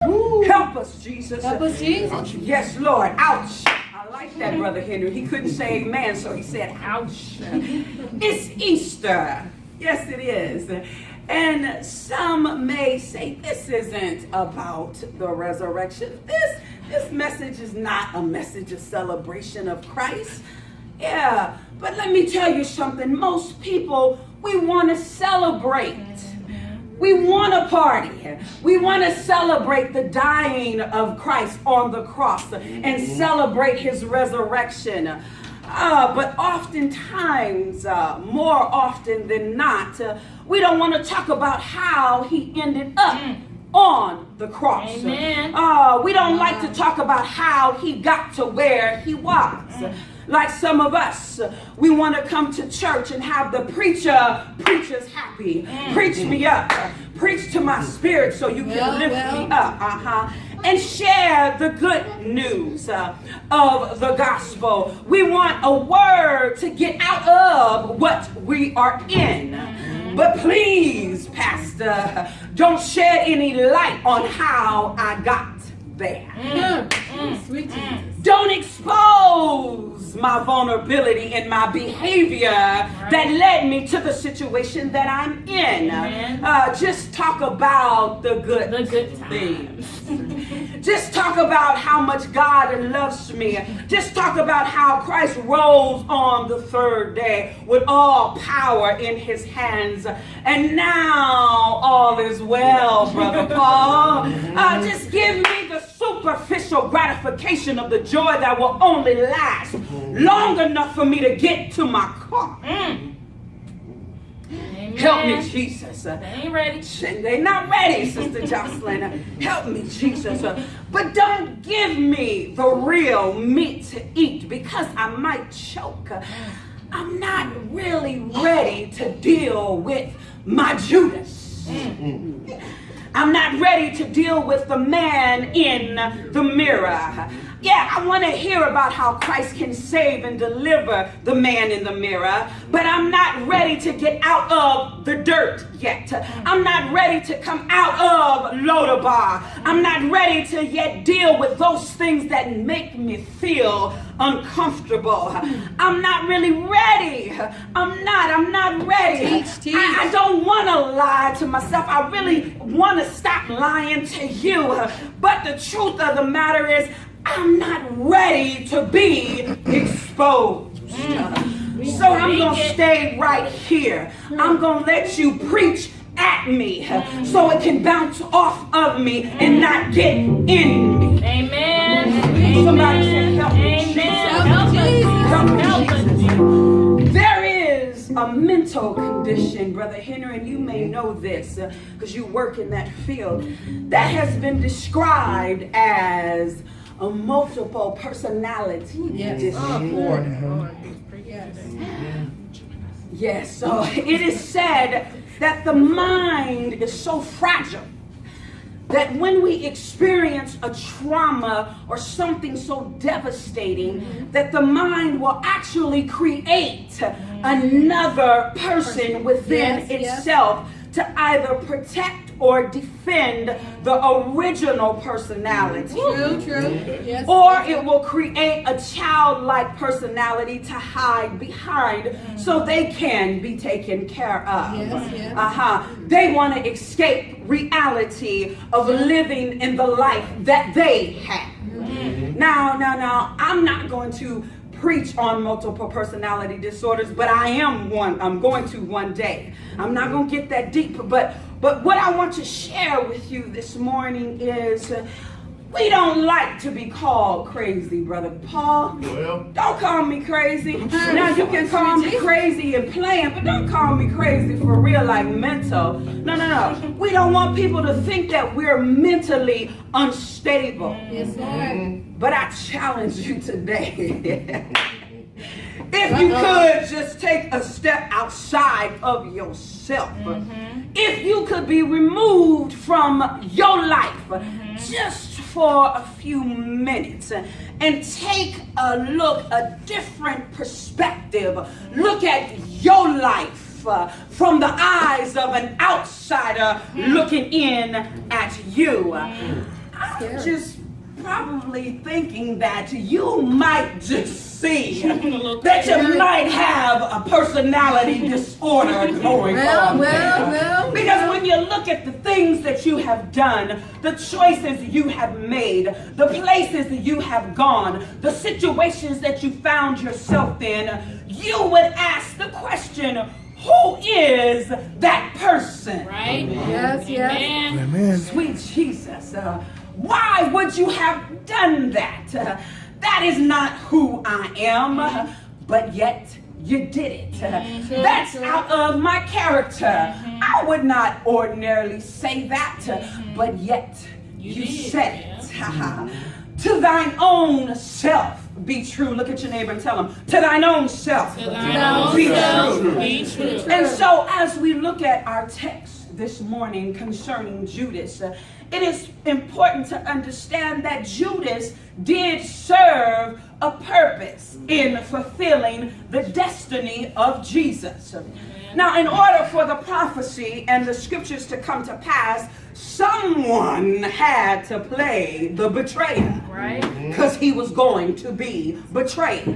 Ooh. Help us, Jesus. Help us, Jesus. Yes, Lord. Ouch. I like that, Brother Henry. He couldn't say amen, so he said, ouch. It's Easter. Yes, it is. And some may say this isn't about the resurrection. This message is not a message of celebration of Christ. Yeah, but let me tell you something. Most people, we want to celebrate. We want to party. We want to celebrate the dying of Christ on the cross and celebrate his resurrection. But oftentimes, more often than not, we don't want to talk about how he ended up on the cross. Amen. We don't like to talk about how he got to where he was. Like some of us, we want to come to church and have the preacher's happy. Preach me up. Preach to my spirit so you can lift me up. And share the good news of the gospel. We want a word to get out of what we are in. But please, Pastor, don't shed any light on how I got there. Don't expose my vulnerability and my behavior that led me to the situation that I'm in. Just talk about the good things. Just talk about how much God loves me. Just talk about how Christ rose on the third day with all power in his hands. And now all is well, Brother Paul. Just give me the superficial gratification of the joy that will only last long enough for me to get to my car. Help me, Jesus. They ain't ready. They're not ready, Sister Jocelyn. Help me, Jesus. But don't give me the real meat to eat because I might choke. I'm not really ready to deal with my Judas. I'm not ready to deal with the man in the mirror. Yeah, I want to hear about how Christ can save and deliver the man in the mirror, but I'm not ready to get out of the dirt yet. I'm not ready to come out of Lodabar. I'm not ready to yet deal with those things that make me feel uncomfortable. I'm not really ready. I'm not ready. Teach. I don't want to lie to myself. I really want to stop lying to you. But the truth of the matter is, I'm not ready to be exposed. So I'm going to stay right here. I'm going to let you preach at me so it can bounce off of me and not get in me. Amen. Somebody say, help me, Help us. Jesus. There is a mental condition, Brother Henry, and you may know this because you work in that field, that has been described as a multiple personality disorder. Yes, so it is said that the mind is so fragile that when we experience a trauma or something so devastating, that the mind will actually create another person within itself to either protect or defend the original personality. True. Yes. Or it will create a childlike personality to hide behind so they can be taken care of. Yes. They want to escape reality of living in the life that they have. Now, I'm not going to preach on multiple personality disorders, but I'm going to one day. I'm not going to get that deep, but what I want to share with you this morning is we don't like to be called crazy, Brother Paul. Well, don't call me crazy. Now you can call me crazy and playing, but don't call me crazy for real, like mental. No. We don't want people to think that we're mentally unstable. Yes, Lord. But I challenge you today. If you could just take a step outside of yourself, if you could be removed from your life just for a few minutes and take a different perspective, look at your life from the eyes of an outsider looking in at you. you're just probably thinking that you might just see that you might have a personality disorder going on. Because when you look at the things that you have done, the choices you have made, the places that you have gone, the situations that you found yourself in, you would ask the question, who is that person? Right? Yes. Amen. Sweet Jesus, why would you have done that? That is not who I am, but yet you did it. That's out of my character. I would not ordinarily say that, but yet you said it. To thine own self be true. Look at your neighbor and tell him, to thine own self be true. And so as we look at our text this morning concerning Judas, it is important to understand that Judas did serve a purpose in fulfilling the destiny of Jesus. Now, in order for the prophecy and the scriptures to come to pass, someone had to play the betrayer. Right? Because he was going to be betrayed.